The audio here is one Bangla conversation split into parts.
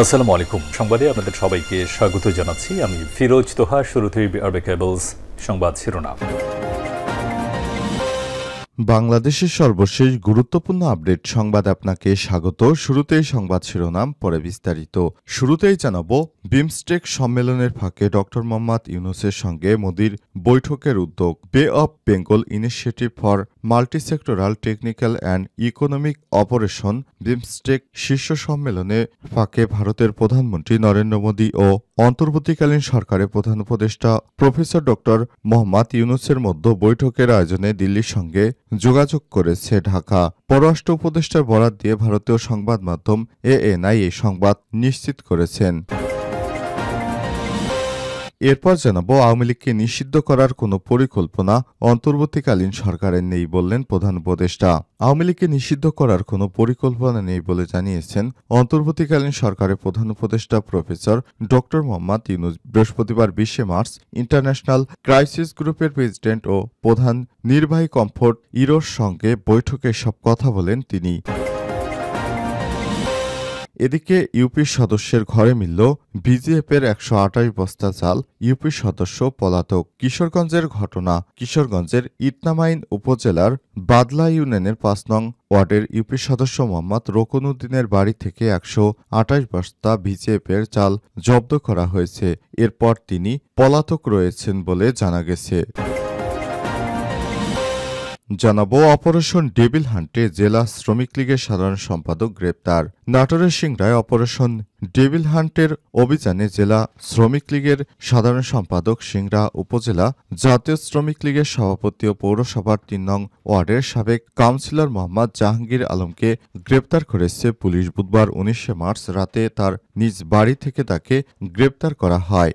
আসসালামু আলাইকুম। সংবাদে আপনাদের সবাইকে স্বাগত জানাচ্ছি। আমি ফিরোজ তোহা। শুরুতেই আরবে কেবলস সংবাদ শিরোনাম। বাংলাদেশের সর্বশেষ গুরুত্বপূর্ণ আপডেট সংবাদ আপনাকে স্বাগত। শুরুতেই সংবাদ শিরোনাম, পরে বিস্তারিত। শুরুতেই জানাবো, বিমস্টেক সম্মেলনের ফাঁকে ডক্টর মোহাম্মদ ইউনূসের সঙ্গে মোদির বৈঠকের উদ্যোগ। বে of Bengal initiative for multi-sectoral technical and economic operation BIMSTEC শীর্ষ সম্মেলনে ফাঁকে ভারতের প্রধানমন্ত্রী নরেন্দ্র মোদী ও অন্তর্বর্তীকালীন সরকারের প্রধান উপদেষ্টা প্রফেসর ডক্টর মোহাম্মদ ইউনূসের মধ্যে বৈঠকের আয়োজনে দিল্লির সঙ্গে যোগাযোগ করেছে ঢাকা। পররাষ্ট্র উপদেষ্টার বরাত দিয়ে ভারতীয় সংবাদ মাধ্যম এএনআই এই সংবাদ নিশ্চিত করেছেন। এরপর জানাবো, আওয়ামী লীগকে নিষিদ্ধ করার কোনো পরিকল্পনা অন্তর্বর্তীকালীন সরকারের নেই বললেন প্রধান উপদেষ্টা। আওয়ামী লীগকে নিষিদ্ধ করার কোনো পরিকল্পনা নেই বলে জানিয়েছেন অন্তর্বর্তীকালীন সরকারের প্রধান উপদেষ্টা প্রফেসর ডক্টর মোহাম্মদ ইউনূস। বৃহস্পতিবার 20 মার্চ ইন্টারন্যাশনাল ক্রাইসিস গ্রুপের প্রেসিডেন্ট ও প্রধান নির্বাহী কমফোর্ট ইরোর সঙ্গে বৈঠকে সব কথা বলেন তিনি। এদিকে ইউপির সদস্যের ঘরে মিলল বিজিএফের 128 বস্তা চাল। ইউপির সদস্য পলাতক। কিশোরগঞ্জের ঘটনা। কিশোরগঞ্জের ইটনামাইন উপজেলার বাদলা ইউনিয়নের 5 নং ওয়ার্ডের ইউপি সদস্য মোহাম্মদ রোকনউদ্দিনের বাড়ি থেকে 128 বস্তা বিজিএফের চাল জব্দ করা হয়েছে। এরপর তিনি পলাতক রয়েছেন বলে জানা গেছে। জানাবো, অপারেশন ডেভিল হান্টে জেলা শ্রমিক লীগের সাধারণ সম্পাদক গ্রেপ্তার। নাটোরের সিংড়ায় অপারেশন ডেভিল হান্টের অভিযানে জেলা শ্রমিক লীগের সাধারণ সম্পাদক, সিংড়া উপজেলা জাতীয় শ্রমিক লীগের সভাপতি ও পৌরসভার 3 নং ওয়ার্ডের সাবেক কাউন্সিলর মোহাম্মদ জাহাঙ্গীর আলমকে গ্রেপ্তার করেছে পুলিশ। বুধবার 19 মার্চ রাতে তার নিজ বাড়ি থেকে তাকে গ্রেপ্তার করা হয়।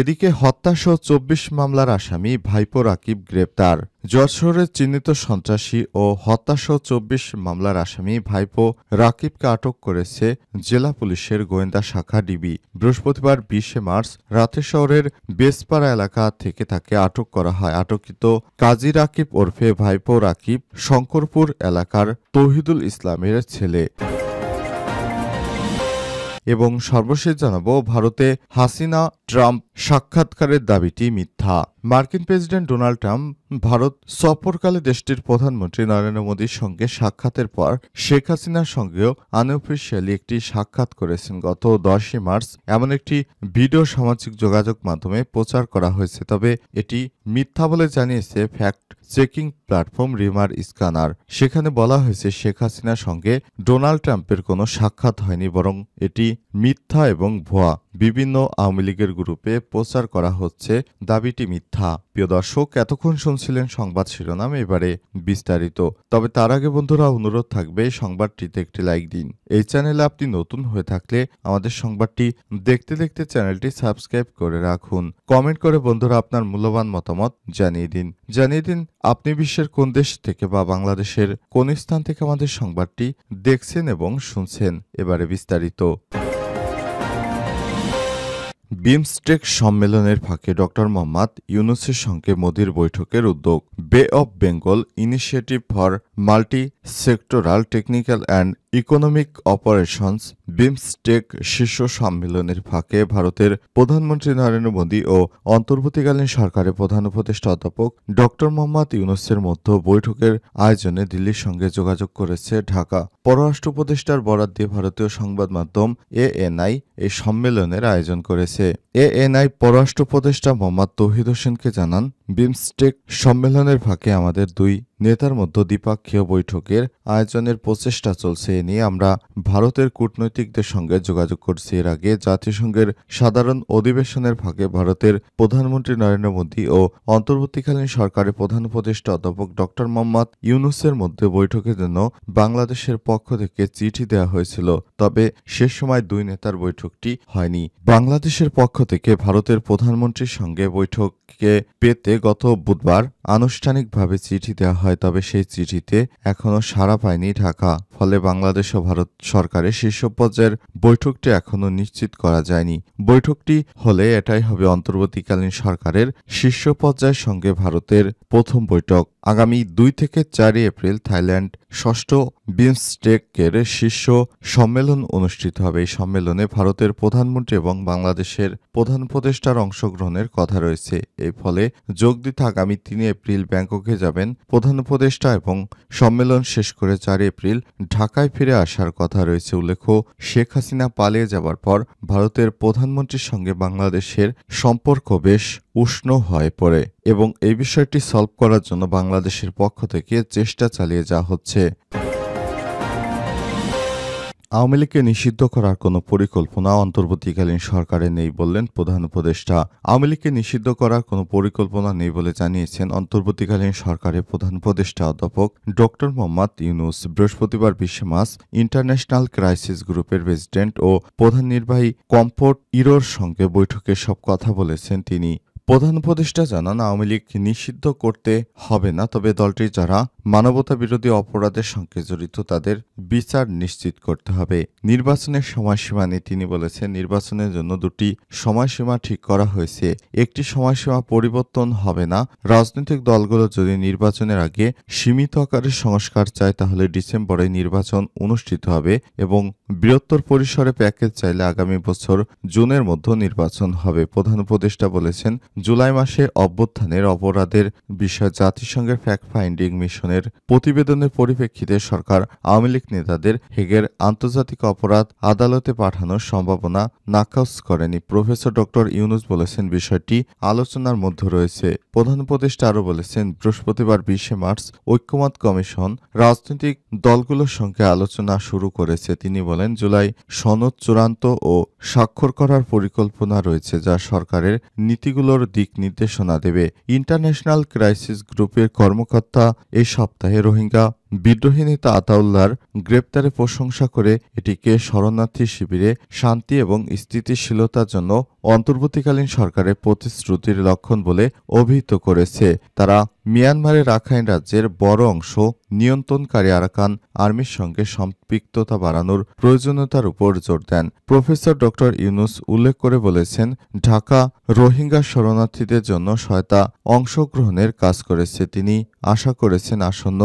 এদিকে হত্যাসহ 24 মামলার আসামি ভাইপো রাকিব গ্রেপ্তার। যশোরের চিহ্নিত সন্ত্রাসী ও হত্যাসহ 24 মামলার আসামি ভাইপো রাকিবকে আটক করেছে জেলা পুলিশের গোয়েন্দা শাখা ডিবি। বৃহস্পতিবার 20 মার্চ রাতে শহরের বেসপাড়া এলাকা থেকে তাকে আটক করা হয়। আটককৃত কাজী রাকিব ওরফে ভাইপো রাকিব শঙ্করপুর এলাকার তৌহিদুল ইসলামের ছেলে। এবং সর্বশেষ জানাবো, ভারতে হাসিনা ট্রাম্প সাক্ষাৎকারের দাবিটি মিথ্যা। মার্কিন প্রেসিডেন্ট ডোনাল্ড ট্রাম্প ভারত সফরকালে দেশটির প্রধানমন্ত্রী নরেন্দ্র মোদীর সঙ্গে সাক্ষাতের পর শেখ হাসিনার সঙ্গেও আনঅফিসিয়ালি একটি সাক্ষাৎ করেছেন। গত 10 মার্চ এমন একটি ভিডিও সামাজিক যোগাযোগ মাধ্যমে প্রচার করা হয়েছে, তবে এটি মিথ্যা বলে জানিয়েছে ফ্যাক্ট চেকিং প্ল্যাটফর্ম রিমার স্ক্যানার। সেখানে বলা হয়েছে শেখ হাসিনার সঙ্গে ডোনাল্ড ট্রাম্পের কোনো সাক্ষাৎ হয়নি, বরং এটি মিথ্যা এবং ভুয়া। বিভিন্ন আওয়ামী লীগের গ্রুপে প্রচার করা হচ্ছে, দাবিটি মিথ্যা। প্রিয় দর্শক, এতক্ষণ শুনছিলেন সংবাদ শিরোনাম, এবারে বিস্তারিত। তবে তার আগে বন্ধুরা, অনুরোধ থাকবে সংবাদটিতে একটি লাইক দিন। এই চ্যানেলে আপনি নতুন হয়ে থাকলে আমাদের সংবাদটি দেখতে দেখতে চ্যানেলটি সাবস্ক্রাইব করে রাখুন। কমেন্ট করে বন্ধুরা আপনার মূল্যবান মতামত জানিয়ে দিন। আপনি বিশ্বের কোন দেশ থেকে বা বাংলাদেশের কোন স্থান থেকে আমাদের সংবাদটি দেখছেন এবং শুনছেন। এবারে বিস্তারিত। বিমস্টেক সম্মেলনের ফাঁকে ডক্টর মোহাম্মদ ইউনূসের সঙ্গে মোদির বৈঠকের উদ্যোগ। বে of Bengal initiative for multi sectoral technical and economic operations BIMSTEC শীর্ষ সম্মেলনের ফাঁকে ভারতের প্রধানমন্ত্রী নরেন্দ্র মোদী ও অন্তর্বর্তীকালীন সরকারের প্রধান উপদেষ্টা অধ্যাপক ডক্টর মোহাম্মদ ইউনূসের মধ্যে বৈঠকের আয়োজনে দিল্লির সঙ্গে যোগাযোগ করেছে ঢাকা। পররাষ্ট্র উপদেষ্টার বরাত দিয়ে ভারতীয় সংবাদ মাধ্যম এএনআই এই সম্মেলনের আয়োজন করেছে। এএনআই পররাষ্ট্র উপদেষ্টা মোহাম্মদ তৌহিদ হোসেনকে জানান, বিমস্টেক সম্মেলনের ফাঁকে আমাদের দুই নেতার মধ্যে দ্বিপাক্ষীয় বৈঠকের আয়োজনের প্রচেষ্টা চলছে। এ নিয়ে আমরা ভারতের কূটনৈতিকদের সঙ্গে যোগাযোগ করছি। এর আগে জাতিসংঘের সাধারণ অধিবেশনের ফাঁকে ভারতের প্রধানমন্ত্রী নরেন্দ্র মোদী ও অন্তর্বর্তীকালীন সরকারের প্রধান উপদেষ্টা অধ্যাপক ডক্টর মোহাম্মদ ইউনূসের মধ্যে বৈঠকের জন্য বাংলাদেশের পক্ষ থেকে চিঠি দেওয়া হয়েছিল, তবে সে সময় দুই নেতার বৈঠকটি হয়নি। বাংলাদেশের পক্ষ থেকে ভারতের প্রধানমন্ত্রীর সঙ্গে বৈঠকে পেতে গত বুধবার আনুষ্ঠানিকভাবে চিঠি দেওয়া হয়, তবে সেই চিঠিতে এখনও সাড়া পায়নি ঢাকা। ফলে বাংলাদেশ ও ভারত সরকারের শীর্ষ পর্যায়ের বৈঠকটি এখনও নিশ্চিত করা যায়নি। বৈঠকটি হলে এটাই হবে অন্তর্বর্তীকালীন সরকারের শীর্ষ পর্যায়ের সঙ্গে ভারতের প্রথম বৈঠক। আগামী 2 থেকে 4 এপ্রিল থাইল্যান্ড ষষ্ঠ বিমস্টেকের শীর্ষ সম্মেলন অনুষ্ঠিত হবে। এই সম্মেলনে ভারতের প্রধানমন্ত্রী এবং বাংলাদেশের প্রধান উপদেষ্টার অংশগ্রহণের কথা রয়েছে। এর ফলে যোগ দিতে আগামী ৩ এপ্রিল ব্যাংককে যাবেন প্রধান উপদেষ্টা এবং সম্মেলন শেষ করে ৪ এপ্রিল ঢাকায় ফিরে আসার কথা রয়েছে। উল্লেখ্য, শেখ হাসিনা পালিয়ে যাবার পর ভারতের প্রধানমন্ত্রীর সঙ্গে বাংলাদেশের সম্পর্ক বেশ উষ্ণ হয়ে পড়ে এবং এই বিষয়টি সলভ করার জন্য বাংলাদেশের পক্ষ থেকে চেষ্টা চালিয়ে যাওয়া হচ্ছে। আওয়ামী লীগকে নিষিদ্ধ করার কোনো পরিকল্পনা অন্তর্বর্তীকালীন সরকারের নেই বললেন প্রধান উপদেষ্টা। আওয়ামী লীগকে নিষিদ্ধ করার কোনো পরিকল্পনা নেই বলে জানিয়েছেন অন্তর্বর্তীকালীন সরকারের প্রধান উপদেষ্টা অধ্যাপক ডক্টর মোহাম্মদ ইউনূস। বৃহস্পতিবার ২০ মার্চ ইন্টারন্যাশনাল ক্রাইসিস গ্রুপের প্রেসিডেন্ট ও প্রধান নির্বাহী কমফোর্ট ইরোর সঙ্গে বৈঠকে সব কথা বলেছেন তিনি। প্রধান উপদেষ্টা জানান, আওয়ামী লীগ নিষিদ্ধ করতে হবে না, তবে দলটির যারা মানবতা বিরোধী অপরাধের সঙ্গে জড়িত তাদের বিচার নিশ্চিত করতে হবে। নির্বাচনের সময়সীমা নিয়ে তিনি বলেছেন, নির্বাচনের জন্য দুটি সময়সীমা ঠিক করা হয়েছে। একটি সময়সীমা পরিবর্তন হবে না। রাজনৈতিক দলগুলো যদি নির্বাচনের আগে সীমিত আকারে সংস্কার চায় তাহলে ডিসেম্বরে নির্বাচন অনুষ্ঠিত হবে এবং বৃহত্তর পরিসরে প্যাকেজ চাইলে আগামী বছর জুনের মধ্যে নির্বাচন হবে। প্রধান উপদেষ্টা বলেছেন, জুলাই মাসে অভ্যুত্থানের অপরাধের বিষয়ে জাতিসংঘের ফ্যাক্ট ফাইন্ডিং মিশনের প্রতিবেদনের পরিপ্রেক্ষিতে সরকার আওয়ামী লীগ নেতাদের হেগের আন্তর্জাতিক অপরাধ আদালতে পাঠানোর সম্ভাবনা নাকচ করেনি। প্রফেসর ডক্টর ইউনূস বলেছেন, বিষয়টি আলোচনার মধ্যে রয়েছে। প্রধান উপদেষ্টা আরও বলেছেন, বৃহস্পতিবার ২০ মার্চ ঐক্যমত্য কমিশন রাজনৈতিক দলগুলোর সঙ্গে আলোচনা শুরু করেছে। তিনি বলেন, জুলাই সনদ চূড়ান্ত ও স্বাক্ষর করার পরিকল্পনা রয়েছে যা সরকারের নীতিগুলোর দিক নির্দেশনা দেবে। ইন্টারন্যাশনাল ক্রাইসিস গ্রুপের কর্মকর্তা এই সপ্তাহে রোহিঙ্গা বিদ্রোহী নেতা আতাউল্লাহর গ্রেপ্তারে প্রশংসা করে এটিকে শরণার্থী শিবিরে শান্তি এবং স্থিতিশীলতার জন্য অন্তর্বর্তীকালীন সরকারের প্রতিশ্রুতির লক্ষণ বলে অভিহিত করেছে। তারা মিয়ানমারের রাখাইন রাজ্যের বড় অংশ নিয়ন্ত্রণকারী আরাকান আর্মির সঙ্গে সম্পৃক্ততা বাড়ানোর প্রয়োজনীয়তার উপর জোর দেন। প্রফেসর ডক্টর ইউনূস উল্লেখ করে বলেছেন, ঢাকা রোহিঙ্গা শরণার্থীদের জন্য সহায়তা অংশগ্রহণের কাজ করেছে। তিনি আশা করেছেন আসন্ন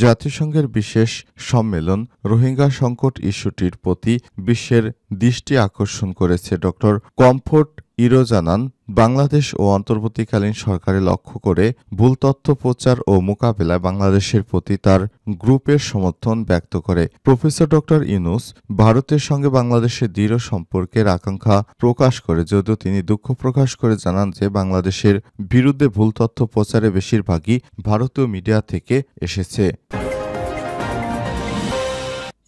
জাতিসংঘের বিশেষ সম্মেলন রোহিঙ্গা সংকট ইস্যুটির প্রতি বিশ্বের দৃষ্টি আকর্ষণ করেছে। ডক্টর কমফোর্ট ইরো জানান, বাংলাদেশ ও অন্তর্বর্তীকালীন সরকারের লক্ষ্য করে ভুল তথ্য প্রচার ও মোকাবেলায় বাংলাদেশের প্রতি তার গ্রুপের সমর্থন ব্যক্ত করে। প্রফেসর ডক্টর ইউনূস ভারতের সঙ্গে বাংলাদেশের দৃঢ় সম্পর্কের আকাঙ্ক্ষা প্রকাশ করে, যদিও তিনি দুঃখ প্রকাশ করে জানান যে বাংলাদেশের বিরুদ্ধে ভুল তথ্য প্রচারে বেশিরভাগই ভারতীয় মিডিয়া থেকে এসেছে।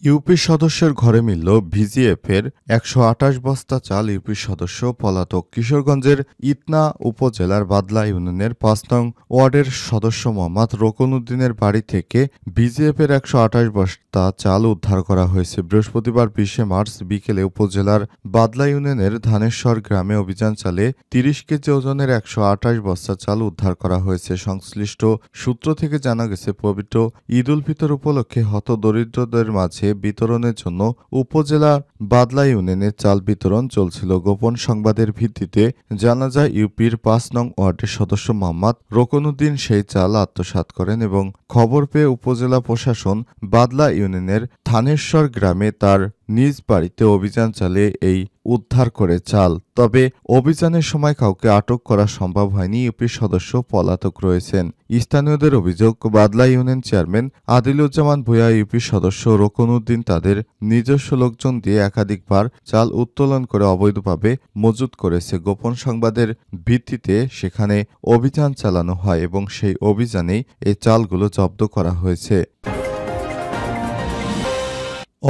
ইউপি সদস্যের ঘরে মিলল ভিজিএফের ১২৮ বস্তা চাল। ইউপি সদস্য পলাতক। কিশোরগঞ্জের ইতনা উপজেলার বাদলা ইউনিয়নের ৫ নং ওয়ার্ডের সদস্য মোহাম্মদ রোকনউদ্দিনের বাড়ি থেকে ভিজিএফের ১২৮ বস্তা চাল উদ্ধার করা হয়েছে। বৃহস্পতিবার ২০ মার্চ বিকেলে উপজেলার বাদলা ইউনিয়নের ধানেশ্বর গ্রামে অভিযান চালিয়ে ৩০ কেজি ওজনের ১২৮ বস্তা চাল উদ্ধার করা হয়েছে। সংশ্লিষ্ট সূত্র থেকে জানা গেছে, পবিত্র ঈদ উল ফিতর উপলক্ষে হতদরিদ্রদের মাঝে বিতরণের জন্য উপজেলার বাদলা ইউনিয়নে চাল বিতরণ চলছিল। গোপন সংবাদের ভিত্তিতে জানা যায়, ইউপির ৫ নং ওয়ার্ডের সদস্য মোহাম্মদ রোকনউদ্দিন সেই চাল আত্মসাৎ করেন এবং খবর পেয়ে উপজেলা প্রশাসন বাদলা ইউনিয়নের থানেশ্বর গ্রামে তার নিজ বাড়িতে অভিযান চালিয়ে এই উদ্ধার করে চাল। তবে অভিযানের সময় কাউকে আটক করা সম্ভব হয়নি। ইউপির সদস্য পলাতক রয়েছেন। স্থানীয়দের অভিযোগ, বাদলা ইউনিয়ন চেয়ারম্যান আদিলুজ্জামান ভূঁইয়া ইউপির সদস্য রোকনউদ্দিন তাদের নিজস্ব লোকজন দিয়ে একাধিকবার চাল উত্তোলন করে অবৈধভাবে মজুত করেছে। গোপন সংবাদের ভিত্তিতে সেখানে অভিযান চালানো হয় এবং সেই অভিযানেই এই চালগুলো জব্দ করা হয়েছে।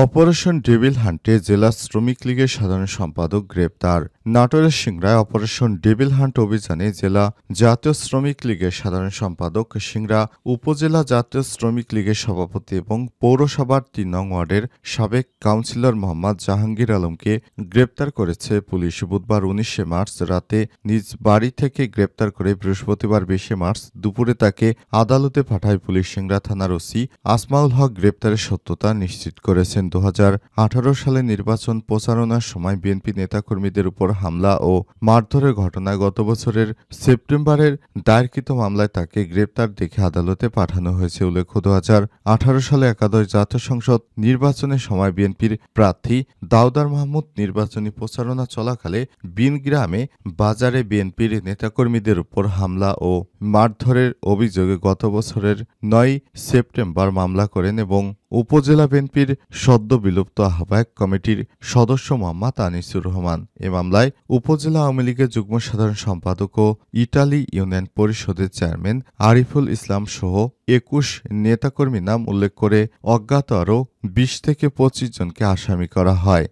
অপারেশন ডেভিল হান্টে জেলা শ্রমিক লীগের সাধারণ সম্পাদক গ্রেপ্তার। নাটোরের সিংড়ায় অপারেশন ডেভিল হান্ট অভিযানে জেলা জাতীয় শ্রমিক লীগের সাধারণ সম্পাদক, সিংড়া উপজেলা জাতীয় শ্রমিক লীগের সভাপতি এবং পৌরসভার ৩ নং ওয়ার্ডের সাবেক কাউন্সিলর মোহাম্মদ জাহাঙ্গীর আলমকে গ্রেপ্তার করেছে পুলিশ। বুধবার ১৯ মার্চ রাতে নিজ বাড়ি থেকে গ্রেপ্তার করে বৃহস্পতিবার ২০ মার্চ দুপুরে তাকে আদালতে পাঠায় পুলিশ। সিংড়া থানার ওসি আসমাউল হক গ্রেপ্তারের সত্যতা নিশ্চিত করেছেন। করেছেন। 2018 সালে নির্বাচন প্রচারণার সময় বিএনপি নেতাকর্মীদের উপর হামলা ও মারধরের ঘটনায় গত বছরের সেপ্টেম্বরের দায়েরকৃত মামলায় তাকে গ্রেপ্তার দেখে আদালতে পাঠানো হয়েছে। উল্লেখ্য, 2018 সালে একাদশ জাতীয় সংসদ নির্বাচনের সময় বিএনপির প্রার্থী দাউদার মাহমুদ নির্বাচনী প্রচারণা চলাকালে বিনগ্রামে বাজারে বিএনপির নেতাকর্মীদের উপর হামলা ও মারধরের অভিযোগে গত বছরের 9 সেপ্টেম্বর মামলা করেন এবং উপজেলা বিএনপির সদ্য বিলুপ্ত আহ্বায়ক কমিটির সদস্য মোহাম্মদ আনিসুর রহমান। এ মামলায় উপজেলা আওয়ামী লীগের যুগ্ম সাধারণ সম্পাদক ও ইটালি ইউনিয়ন পরিষদের চেয়ারম্যান আরিফুল ইসলাম সহ 21 নেতাকর্মীর নাম উল্লেখ করে অজ্ঞাত আরও 20 থেকে 25 জনকে আসামি করা হয়।